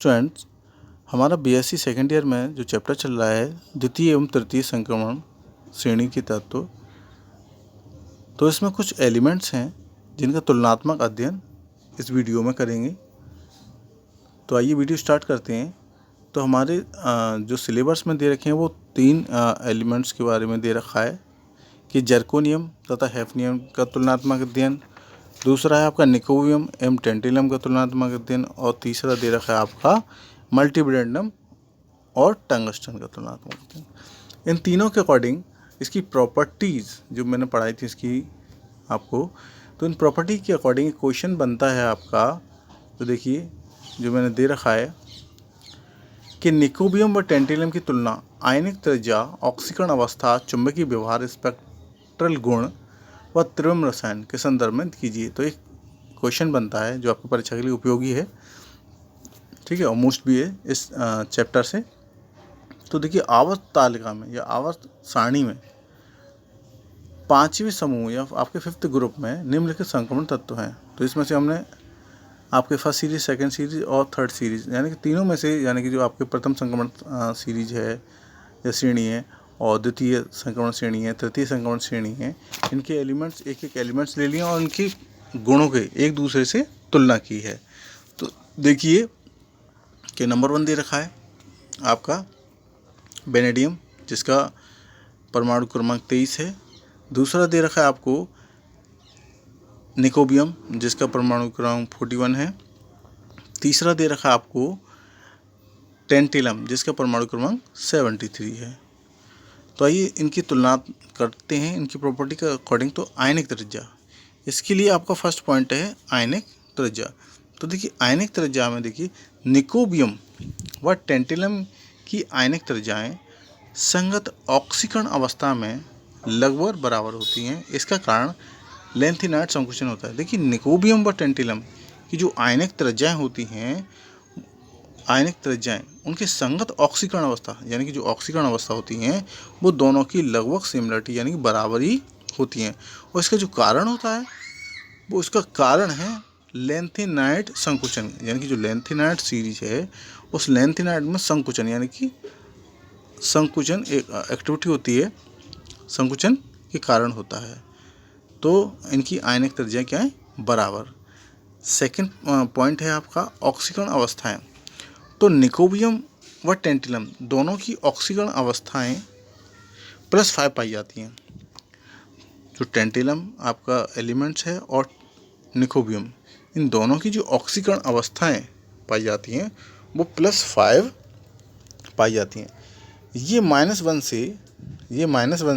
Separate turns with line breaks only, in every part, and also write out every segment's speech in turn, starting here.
Students, हमारा BSc second year में जो चैप्टर चल रहा है द्वितीय एवं तृतीय संक्रमण श्रेणी के तत्व, तो इसमें कुछ एलिमेंट्स हैं जिनका तुलनात्मक अध्ययन इस वीडियो में करेंगे। तो आइए वीडियो स्टार्ट करते हैं। तो हमारे जो सिलेबस में दे रखे हैं वो 3 एलिमेंट्स के बारे में दे रखा है कि जर्कोनियम तथा हैफनियम का तुलनात्मक अध्ययन, दूसरा है आपका निकोबियम एवं टेंटिलम का तुलनात्मक अध्ययन, और तीसरा दे रखा है आपका मल्टीब्रेंडम और टंगस्टन का तुलनात्मक अध्ययन। इन तीनों के अकॉर्डिंग इसकी प्रॉपर्टीज़ जो मैंने पढ़ाई थी इसकी आपको, तो इन प्रॉपर्टी के अकॉर्डिंग क्वेश्चन बनता है आपका। तो देखिए जो मैंने दे रखा है कि निकोबियम व टेंटिलम की तुलना आयनिक त्रिज्या, ऑक्सीकरण अवस्था, चुंबकीय व्यवहार, स्पेक्ट्रल गुण व त्रिविम रसायन के संदर्भ में कीजिए। तो एक क्वेश्चन बनता है जो आपकी परीक्षा के लिए उपयोगी है, ठीक है, और मोस्ट भी है इस चैप्टर से। तो देखिए आवर्त तालिका में या आवर्त सारणी में 5वें समूह या आपके 5th ग्रुप में निम्नलिखित संक्रमण तत्व हैं। तो इसमें से हमने आपके फर्स्ट सीरीज, सेकंड सीरीज और थर्ड सीरीज यानी कि तीनों में से, यानी कि जो आपके प्रथम संक्रमण सीरीज है या श्रेणी है, और द्वितीय संक्रमण श्रेणी है, तृतीय संक्रमण श्रेणी है, इनके एलिमेंट्स एक एक एलिमेंट्स ले लिए और इनके गुणों के एक दूसरे से तुलना की है। तो देखिए कि नंबर 1 दे रखा है आपका बेनेडियम जिसका परमाणु क्रमांक 23 है। दूसरा दे रखा है आपको निकोबियम जिसका परमाणु क्रमांक 41 है। तीसरा दे रखा है आपको टेंटिलम जिसका परमाणु क्रमांक 73 है। तो आइए इनकी तुलना करते हैं इनकी प्रॉपर्टी के अकॉर्डिंग। तो आयनिक त्रिज्या, इसके लिए आपका फर्स्ट पॉइंट है आयनिक त्रिज्या। तो देखिए आयनिक त्रिज्या में देखिए निकोबियम व टेंटिलम की आयनिक त्रिज्याएं संगत ऑक्सीकरण अवस्था में लगभग बराबर होती हैं। इसका कारण लेंथिनाइट संकुचन होता है। देखिए निकोबियम व टेंटिलम की जो आयनिक त्रिज्याएं होती हैं, आयनिक त्रिज्याएं उनके संगत ऑक्सीकरण अवस्था यानी कि जो ऑक्सीकरण अवस्था होती हैं वो दोनों की लगभग सिमिलरिटी यानी कि बराबरी होती हैं। और इसका जो कारण होता है वो इसका कारण है लेंथिनाइट संकुचन, यानी कि जो लेंथिनाइट सीरीज है उस लेंथिनाइट में संकुचन यानी कि संकुचन एक एक्टिविटी होती है, संकुचन के कारण होता है। तो इनकी आयनिक त्रिज्या क्या है? बराबर। सेकंड पॉइंट है आपका ऑक्सीकरण अवस्थाएं। तो निकोबियम व टेंटिलम दोनों की ऑक्सीकरण अवस्थाएं +5 पाई जाती हैं। जो टेंटिलम आपका एलिमेंट्स है और निकोबियम, इन दोनों की जो ऑक्सीकरण अवस्थाएं पाई जाती हैं वो +5 पाई जाती हैं। ये -1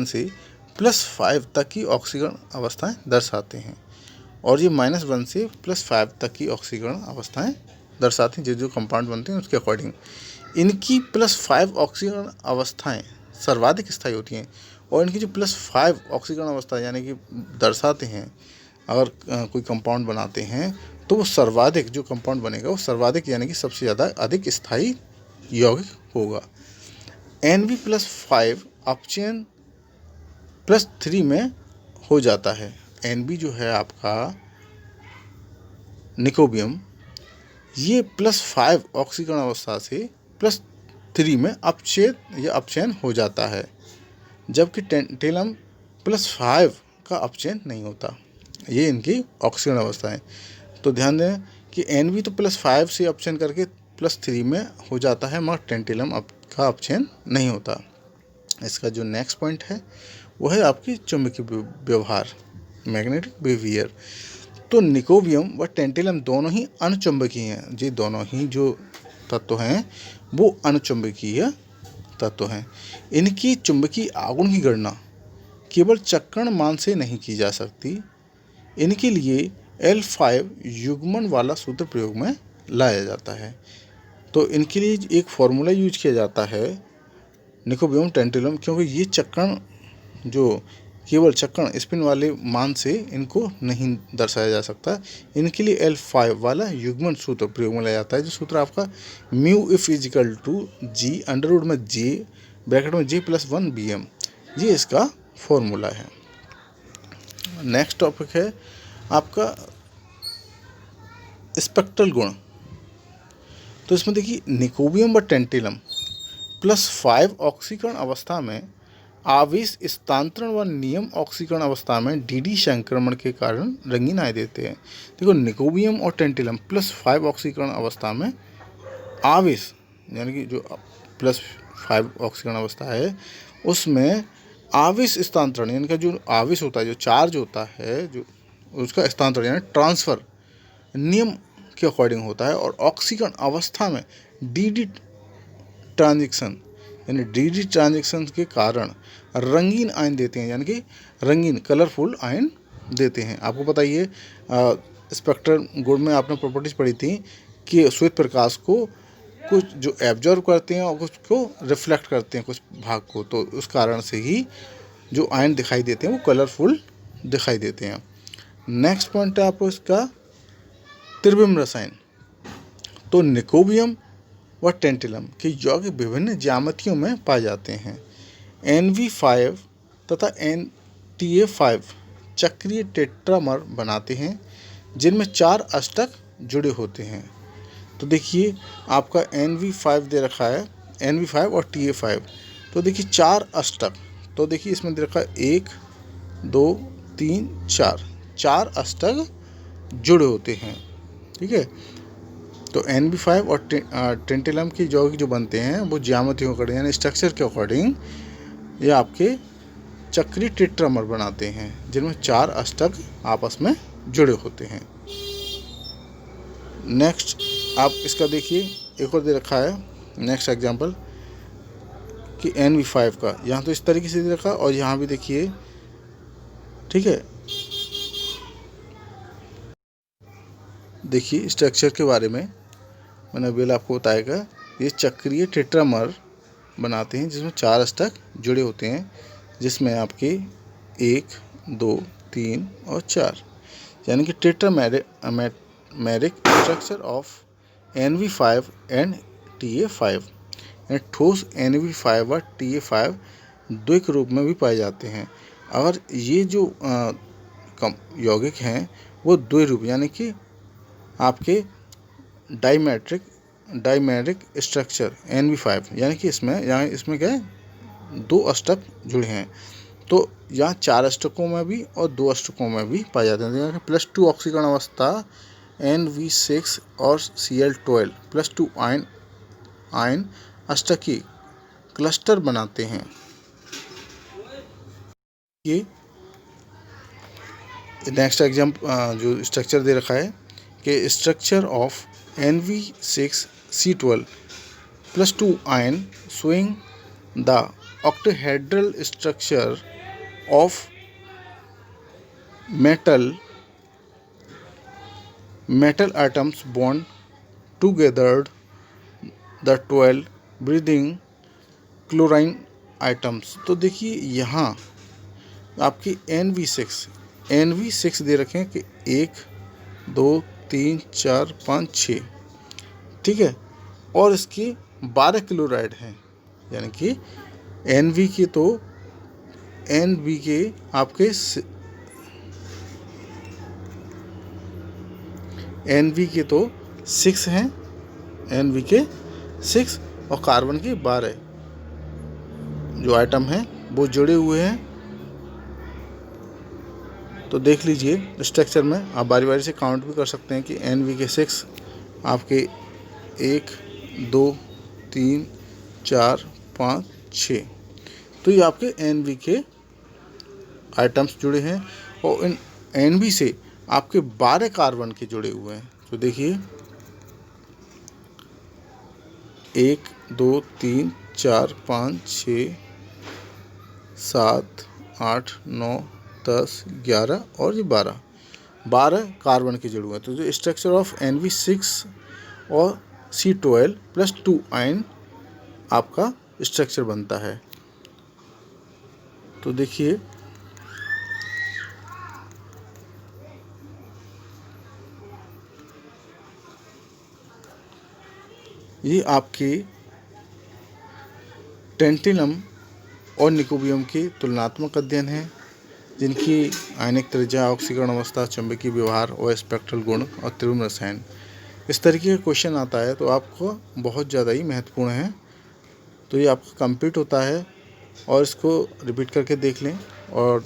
से +5 तक की ऑक्सीकरण अवस्थाएं दर्शाते हैं, और ये -1 से +5 तक की ऑक्सीकरण अवस्थाएं दर्शाते हैं जो कंपाउंड बनते हैं उसके अकॉर्डिंग। इनकी +5 ऑक्सीकरण अवस्थाएं सर्वाधिक स्थायी होती हैं, और इनकी जो +5 ऑक्सीकरण अवस्था यानी कि दर्शाते हैं अगर कोई कंपाउंड बनाते हैं तो वो सर्वाधिक जो कंपाउंड बनेगा वो सर्वाधिक यानी कि सबसे ज़्यादा अधिक स्थायी यौगिक होगा। Nb+5 अपचयन +3 में हो जाता है। Nb जो है आपका निकोबियम, ये +5 ऑक्सीकरण अवस्था से +3 में अपचयन हो जाता है, जबकि टेंटिलम +5 का अपचयन नहीं होता। ये इनकी ऑक्सीकरण अवस्था है। तो ध्यान दें कि Nb तो +5 से अपचयन करके +3 में हो जाता है, मगर टेंटिलम का अपचयन नहीं होता। इसका जो नेक्स्ट पॉइंट है वो है आपकी चुंबकीय व्यवहार, मैग्नेटिक बिहेवियर। तो निकोबियम व टेंटिलम दोनों ही अनुचुंबकीय हैं। ये दोनों ही जो तत्व हैं वो अनुचुंबकीय तत्व हैं। इनकी चुंबकीय आघूर्ण की गणना केवल चक्रण मान से नहीं की जा सकती। इनके लिए L5 युग्मन वाला सूत्र प्रयोग में लाया जाता है। तो इनके लिए एक फॉर्मूला यूज किया जाता है निकोबियम टेंटिलम, क्योंकि ये चक्रण जो केवल चक्रण स्पिन वाले मान से इनको नहीं दर्शाया जा सकता। इनके लिए L5 वाला युग्मन सूत्र प्रयोग में लाया जाता है, जो सूत्र आपका μF = G √J ब्रैकेट में J+1 Bm, ये इसका फॉर्मूला है। नेक्स्ट टॉपिक है आपका स्पेक्ट्रल गुण। तो इसमें देखिए निकोबियम व टेंटिलम +5 ऑक्सीकरण अवस्था में आवेश स्थानांतरण व नियम ऑक्सीकरण अवस्था में डी संक्रमण के कारण रंगीन आय देते हैं। देखो निकोबियम और टेंटिलम +5 ऑक्सीकरण अवस्था में आवेश यानी कि जो +5 ऑक्सीकरण अवस्था है उसमें आवेश स्थानांतरण यानी कि जो आवेश होता है, जो चार्ज होता है, जो उसका स्थानांतरण यानी ट्रांसफ़र नियम के अकॉर्डिंग होता है। और ऑक्सीकरण अवस्था में डी ट्रांजिशन यानी डी ट्रांजिशन के कारण रंगीन आयन देते हैं, यानी कि रंगीन कलरफुल आयन देते हैं। आपको पता ही है स्पेक्ट्रल गुण में आपने प्रॉपर्टीज पढ़ी थी कि श्वेत प्रकाश को कुछ जो एब्जॉर्व करते हैं और कुछ को रिफ्लेक्ट करते हैं कुछ भाग को, तो उस कारण से ही जो आयन दिखाई देते हैं वो कलरफुल दिखाई देते हैं। नेक्स्ट पॉइंट है आपको इसका त्रिविम रसायन। तो निकोबियम व टेंटिलम के यौगिक विभिन्न ज्यामितियों में पाए जाते हैं। NV5 तथा NTA5 चक्रीय टेट्रामर बनाते हैं जिनमें 4 अष्टक जुड़े होते हैं। तो देखिए आपका NV5 दे रखा है, NV5 और TA5। तो देखिए 4 अष्टक, तो देखिए इसमें दे रखा है 1 2 3 4 अष्टक जुड़े होते हैं। ठीक है, तो NV5 और टेंटिलम की यौगिक जो बनते हैं वो ज्यामिति के अकॉर्डिंग यानी स्ट्रक्चर के अकॉर्डिंग ये आपके चक्रीय टेट्रामर बनाते हैं जिनमें 4 अष्टक आपस में जुड़े होते हैं। नेक्स्ट आप इसका देखिए एक और दे रखा है नेक्स्ट एग्जांपल कि NV5 का, यहाँ तो इस तरीके से दे रखा है और यहाँ भी देखिए। ठीक है, देखिए स्ट्रक्चर के बारे में मैंने अभी आपको बताएगा। ये चक्रीय टेट्रामर बनाते हैं जिसमें 4 अष्टक जुड़े होते हैं, जिसमें आपके 1 2 3 और 4 यानी कि tetrameric structure of NV5 and TA5। यानी ठोस NV5 व TA5 द्विक रूप में भी पाए जाते हैं। अगर ये जो यौगिक हैं वो द्विरूप यानी कि आपके डाइमेरिक स्ट्रक्चर NV5 यानी कि इसमें क्या है 2 अष्टक जुड़े हैं, तो यहाँ 4 अष्टकों में भी और 2 अष्टकों में भी पाए जाते हैं। +2 ऑक्सीकरण अवस्था NV6 और Cl12 +2 आयन अष्टकीय क्लस्टर बनाते हैं। ये नेक्स्ट एग्जाम्पल जो स्ट्रक्चर दे रखा है कि structure of NV6C12 +2 ion showing the octahedral structure of metal atoms bond together the 12 breathing chlorine atoms। तो देखिए यहाँ आपकी NV6 दे रखे हैं कि 1 2 3 4 5 6, ठीक है, और इसकी 12 क्लोराइड हैं, यानी कि NV के आपके NV के तो 6 हैं, NV के 6 और कार्बन के 12 जो आइटम हैं वो जुड़े हुए हैं। तो देख लीजिए स्ट्रक्चर में आप बारी बारी से काउंट भी कर सकते हैं कि NV के 6 आपके 1 2 3 4 5 6, तो ये आपके NV के आइटम्स जुड़े हैं और इन NV से आपके 12 कार्बन के जुड़े हुए हैं। तो देखिए 1 2 3 4 5 6 7 8 9 10 11 और ये 12 कार्बन के जुड़े हुए हैं। तो जो स्ट्रक्चर ऑफ NV6 और C12 +2 आयन आपका स्ट्रक्चर बनता है। तो देखिए ये आपके टेंटिलम और निकोबियम के तुलनात्मक अध्ययन हैं जिनकी आयनिक त्रिज्या, ऑक्सीकरण अवस्था, चुंबकीय व्यवहार और स्पेक्ट्रल गुण और त्रिविम रसायन इस तरीके का क्वेश्चन आता है तो आपको बहुत ज़्यादा ही महत्वपूर्ण है। तो ये आपका कंप्लीट होता है और इसको रिपीट करके देख लें। और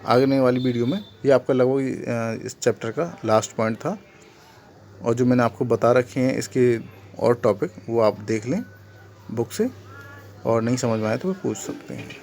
आगे वाली वीडियो में ये आपका लगभग इस चैप्टर का लास्ट पॉइंट था, और जो मैंने आपको बता रखे हैं इसके और टॉपिक वो आप देख लें बुक से, और नहीं समझ में आए तो वो पूछ सकते हैं।